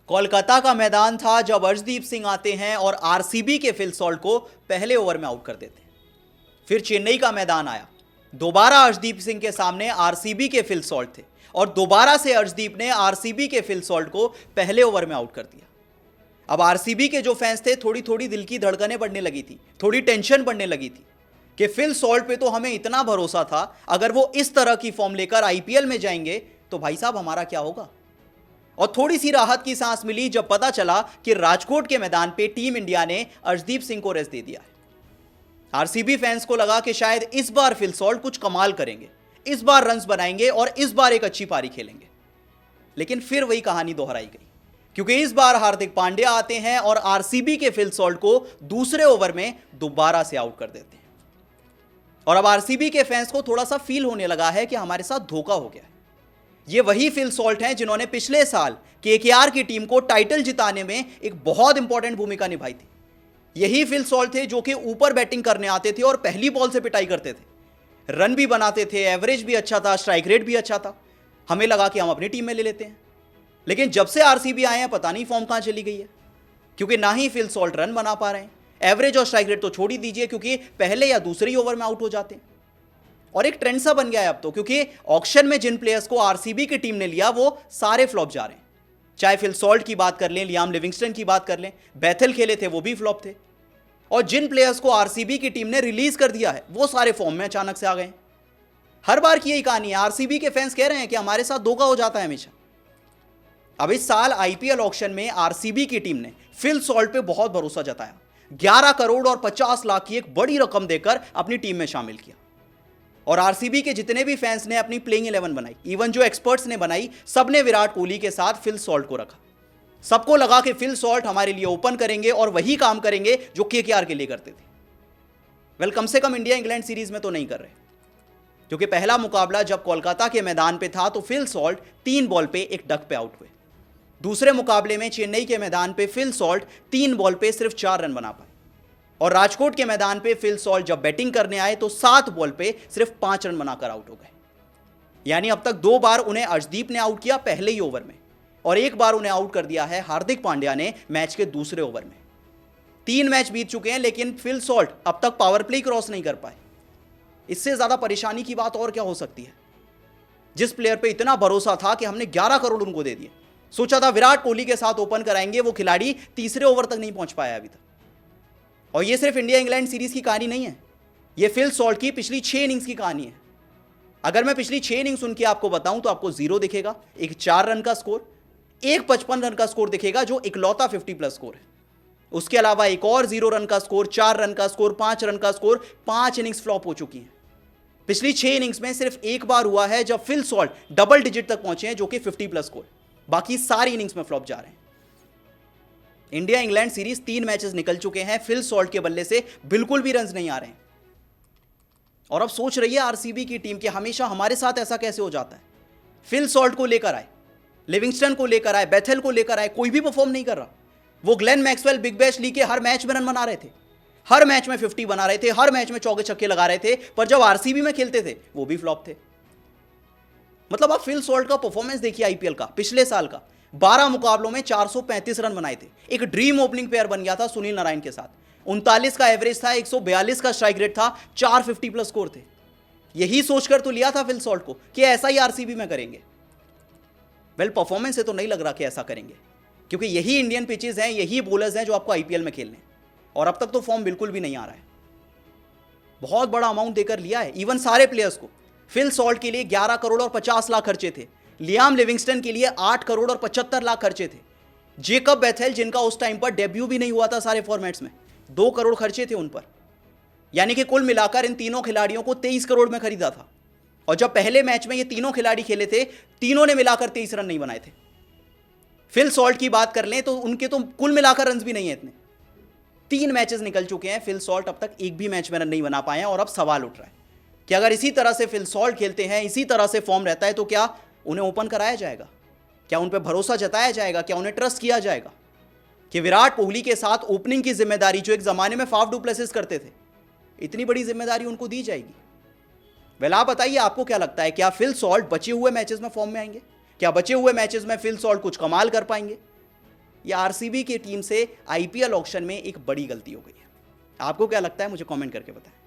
कोलकाता का मैदान था जब अर्शदीप सिंह आते हैं और आरसीबी के फिल सॉल्ट को पहले ओवर में आउट कर देते हैं। फिर चेन्नई का मैदान आया, दोबारा अर्शदीप सिंह के सामने आरसीबी के फिल सॉल्ट थे और दोबारा से अर्शदीप ने आरसीबी के फिल सॉल्ट को पहले ओवर में आउट कर दिया। अब आरसीबी के जो फैंस थे थोड़ी थोड़ी दिल की धड़कनें बढ़ने लगी थी, थोड़ी टेंशन बढ़ने लगी थी कि फिल सॉल्ट पे तो हमें इतना भरोसा था, अगर वो इस तरह की फॉर्म लेकर आईपीएल में जाएंगे तो भाई साहब हमारा क्या होगा। और थोड़ी सी राहत की सांस मिली जब पता चला कि राजकोट के मैदान पे टीम इंडिया ने अर्शदीप सिंह को रेस्ट दे दिया है। आरसीबी फैंस को लगा कि शायद इस बार फिल सॉल्ट कुछ कमाल करेंगे, इस बार रन्स बनाएंगे और इस बार एक अच्छी पारी खेलेंगे। लेकिन फिर वही कहानी दोहराई गई, क्योंकि इस बार हार्दिक पांड्या आते हैं और आरसीबी के फिल सॉल्ट को दूसरे ओवर में दोबारा से आउट कर देते हैं। और अब आरसीबी के फैंस को थोड़ा सा फील होने लगा है कि हमारे साथ धोखा हो गया है। ये वही फिल सॉल्ट हैं जिन्होंने पिछले साल केकेआर की टीम को टाइटल जिताने में एक बहुत इंपॉर्टेंट भूमिका निभाई थी। यही फिल सॉल्ट थे जो कि ऊपर बैटिंग करने आते थे और पहली बॉल से पिटाई करते थे, रन भी बनाते थे, एवरेज भी अच्छा था, स्ट्राइक रेट भी अच्छा था। हमें लगा कि हम अपनी टीम में ले लेते हैं। लेकिन जब से आरसीबी आए हैं पता नहीं फॉर्म कहां चली गई है, क्योंकि ना ही फिल सॉल्ट रन बना पा रहे हैं, एवरेज और स्ट्राइक रेट तो छोड़ ही दीजिए, क्योंकि पहले या दूसरे ही ओवर में आउट हो जाते हैं। और एक ट्रेंड सा बन गया है अब तो, क्योंकि ऑक्शन में जिन प्लेयर्स को आरसीबी की टीम ने लिया वो सारे फ्लॉप जा रहे हैं। चाहे फिल सॉल्ट की बात कर लें, लियाम लिविंगस्टन की बात कर लें, बेथल खेले थे वो भी फ्लॉप थे। और जिन प्लेयर्स को आरसीबी की टीम ने रिलीज कर दिया है वो सारे फॉर्म में अचानक से आ गए। हर बार की यही कहानी है, आरसीबी के फैंस कह रहे हैं कि हमारे साथ धोखा हो जाता है हमेशा। अब इस साल आईपीएल ऑक्शन में आरसीबी की टीम ने फिल सॉल्ट पे बहुत भरोसा जताया, 11 करोड़ और 50 लाख की एक बड़ी रकम देकर अपनी टीम में शामिल किया। और आरसीबी के जितने भी फैंस ने अपनी प्लेइंग 11 बनाई, इवन जो एक्सपर्ट्स ने बनाई, सबने विराट कोहली के साथ फिल सॉल्ट को रखा। सबको लगा कि फिल सॉल्ट हमारे लिए ओपन करेंगे और वही काम करेंगे जो केकेआर के लिए करते थे। वेल, कम से कम इंडिया इंग्लैंड सीरीज में तो नहीं कर रहे, क्योंकि पहला मुकाबला जब कोलकाता के मैदान पे था तो फिल सॉल्ट 3 बॉल पे एक डक पे आउट हुए। दूसरे मुकाबले में चेन्नई के मैदान पे फिल सॉल्ट 3 बॉल पे सिर्फ 4 रन बना पाए। और राजकोट के मैदान पे फिल सॉल्ट जब बैटिंग करने आए तो 7 बॉल पे सिर्फ 5 रन बनाकर आउट हो गए। यानी अब तक 2 बार उन्हें अर्शदीप ने आउट किया पहले ही ओवर में, और 1 बार उन्हें आउट कर दिया है हार्दिक पांड्या ने मैच के दूसरे ओवर में। 3 मैच बीत चुके हैं लेकिन फिल सॉल्ट अब तक पावर प्ले क्रॉस नहीं कर पाए। इससे ज्यादा परेशानी की बात और क्या हो सकती है। जिस प्लेयर पे इतना भरोसा था कि हमने 11 करोड़ उनको दे दिए, सोचा था विराट कोहली के साथ ओपन कराएंगे, वो खिलाड़ी तीसरे ओवर तक नहीं पहुंच पाया अभी तक। और ये सिर्फ इंडिया इंग्लैंड सीरीज की कहानी नहीं है, ये फिल सॉल्ट की पिछली 6 इनिंग्स की कहानी है। अगर मैं पिछली 6 इनिंग्स उनकी आपको बताऊं तो आपको 0 दिखेगा, एक 4 रन का स्कोर, एक 55 रन का स्कोर दिखेगा जो इकलौता 50+ स्कोर है। उसके अलावा एक और 0 रन का स्कोर, 4 रन का स्कोर, 5 रन का स्कोर। 5 इनिंग्स फ्लॉप हो चुकी हैं। पिछली 6 इनिंग्स में सिर्फ एक बार हुआ है जब फिल सॉल्ट डबल डिजिट तक पहुंचे हैं, जो कि 50+ स्कोर। बाकी सारी इनिंग्स में फ्लॉप जा रहे हैं। इंडिया इंग्लैंड सीरीज 3 मैचेस निकल चुके हैं, फिल सॉल्ट के बल्ले से बिल्कुल भी रन्स नहीं आ रहे हैं। और अब सोच रही है आरसीबी की टीम कि हमेशा हमारे साथ ऐसा कैसे हो जाता है। फिल सॉल्ट को लेकर आए, लिविंगस्टन को लेकर आए, बेथल को लेकर आए, कोई भी परफॉर्म नहीं कर रहा। वो Glenn Maxwell big bash league के हर मैच में रन बना रहे थे, हर मैच में 50 बना रहे थे, हर मैच में चौके छक्के लगा रहे थे, पर जब आरसीबी में खेलते थे वो भी फ्लॉप थे। मतलब आप फिल सॉल्ट का परफॉर्मेंस देखिए आईपीएल का, पिछले साल का 12 मुकाबलों में 435 रन बनाए थे। एक ड्रीम ओपनिंग पेयर बन गया था सुनील नारायण के साथ। 39 का एवरेज था, 142 का स्ट्राइक रेट था, 4 50+ स्कोर थे। यही सोचकर तो लिया था फिल सॉल्ट को कि ऐसा ही आरसीबी में करेंगे। वेल, परफॉर्मेंस से तो नहीं लग रहा कि ऐसा करेंगे, क्योंकि यही इंडियन पिचेस हैं, यही बॉलर्स हैं जो आपको आईपीएल में खेलने, और अब तक तो फॉर्म बिल्कुल भी नहीं आ रहा है। बहुत बड़ा अमाउंट देकर लिया है, इवन सारे प्लेयर्स को। फिल सॉल्ट के लिए 11 करोड़ और 50 लाख खर्चे थे, लियाम लिविंगस्टन के लिए 8 करोड़ और 75 लाख खर्चे थे, जेकब बेथेल जिनका उस टाइम पर डेब्यू भी नहीं हुआ था सारे फॉर्मेट्स में, 2 करोड़ खर्चे थे उन पर। यानी कि कुल मिलाकर इन तीनों खिलाड़ियों को 23 करोड़ में खरीदा था। और जब पहले मैच में ये तीनों खिलाड़ी खेले थे, तीनों ने मिलाकर 23 रन नहीं बनाए थे। फिल सॉल्ट की बात कर लें तो उनके तो कुल मिलाकर रन भी नहीं है इतने। 3 मैचेस निकल चुके हैं, फिल सॉल्ट अब तक एक भी मैच में रन नहीं बना पाए हैं। और अब सवाल उठ रहा है कि अगर इसी तरह से फिल सॉल्ट खेलते हैं, इसी तरह से फॉर्म रहता है, तो क्या उन्हें ओपन कराया जाएगा? क्या उन पर भरोसा जताया जाएगा? क्या उन्हें ट्रस्ट किया जाएगा कि विराट कोहली के साथ ओपनिंग की जिम्मेदारी, जो एक जमाने में फाफ डू प्लेसिस करते थे, इतनी बड़ी जिम्मेदारी उनको दी जाएगी? वेल, आप बताइए, आपको क्या लगता है, क्या फिल सॉल्ट बचे हुए मैचेस में फॉर्म में आएंगे? क्या बचे हुए मैचेस में फिल सॉल्ट कुछ कमाल कर पाएंगे? या आरसीबी की टीम से आईपीएल ऑक्शन में एक बड़ी गलती हो गई है? आपको क्या लगता है, मुझे कमेंट करके बताएं।